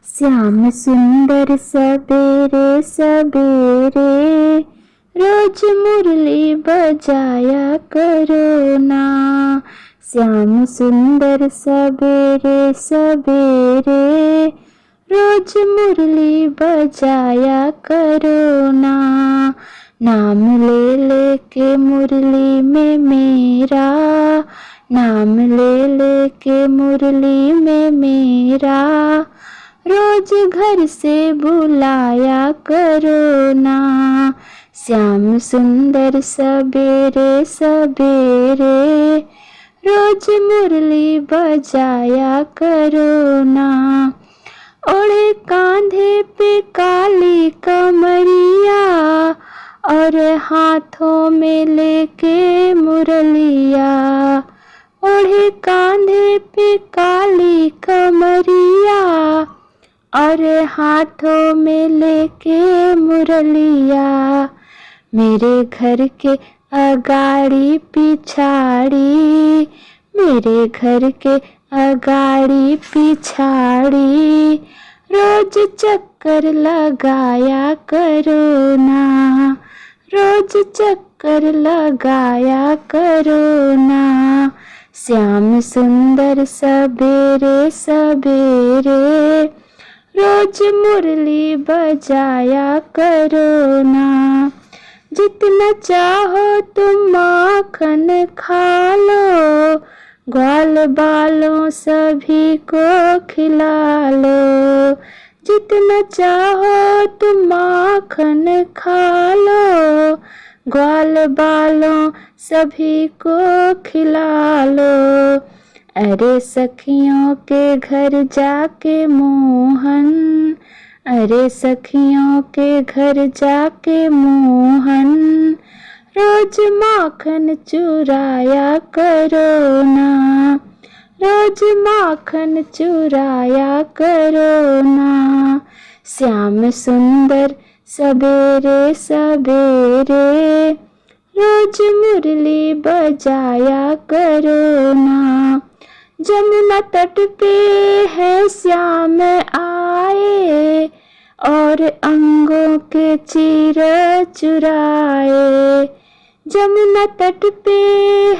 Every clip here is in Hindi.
श्याम सुंदर सबेरे सबेरे रोज मुरली बजाया करो ना। श्याम सुंदर सबेरे सबेरे रोज मुरली बजाया करो ना। नाम ले ले के मुरली में मेरा, नाम ले ले के मुरली में मेरा रोज घर से बुलाया करो ना। श्याम सुंदर सबेरे सबेरे रोज मुरली बजाया करो ना। ओढ़े कांधे पे काली कमरिया और हाथों में लेके मुरलिया। ओढ़े कांधे पे काली कमरिया और हाथों में लेके मुरलिया। मेरे घर के अगाड़ी पिछाड़ी, मेरे घर के अगाड़ी पिछाड़ी रोज चक्कर लगाया करो ना। रोज चक्कर लगाया करो ना। श्याम सुंदर सबेरे सबेरे रोज मुरली बजाया करो ना। जितना चाहो तुम माखन खा लो, ग्वाल बालों सभी को खिला लो। जितना चाहो तुम माखन खा लो, ग्वाल बालों सभी को खिला लो। अरे सखियों के घर जाके मोहन, अरे सखियों के घर जाके मोहन रोज माखन चुराया करो ना। रोज माखन चुराया करो ना। श्याम सुंदर सबेरे सबेरे रोज मुरली बजाया करो ना। जमुना तट पे है श्याम आए और अंगों के चीर चुराए। जमुना तट पे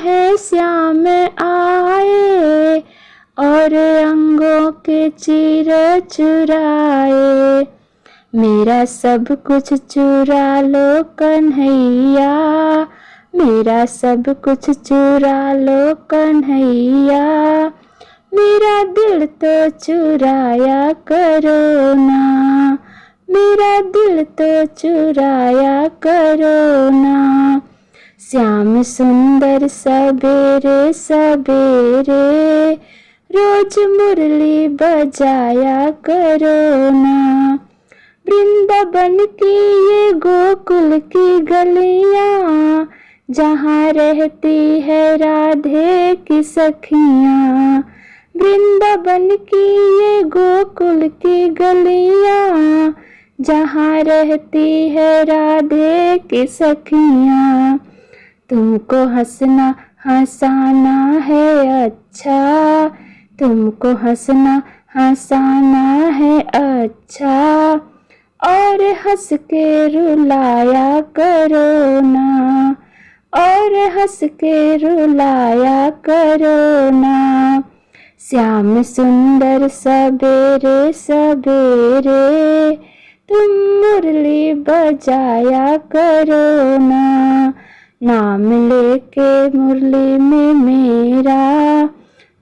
है श्याम आए और अंगों के चीर चुराए। मेरा सब कुछ चुरा लो कन्हैया, मेरा सब कुछ चुरा लो कन्हैया। मेरा दिल तो चुराया करो ना, मेरा दिल तो चुराया करो ना। श्याम सुंदर सबेरे सबेरे रोज मुरली बजाया करो ना। वृंदावन की ये गोकुल की गलियां, जहाँ रहती है राधे की सखियाँ। वृंदावन की ये गोकुल की गलियां, जहाँ रहती है राधे की सखियाँ। तुमको हंसना हंसाना है अच्छा, तुमको हंसना हंसाना है अच्छा। और हंस के रुलाया करो ना, और हंस के रुलाया करो ना। श्याम सुंदर सबेरे सबेरे तुम मुरली बजाया करो ना। नाम लेके मुरली में मेरा,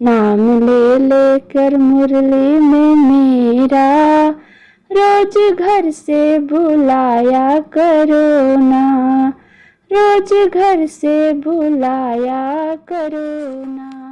नाम ले लेकर मुरली में मेरा रोज घर से बुलाया करो ना। रोज घर से बुलाया करो ना।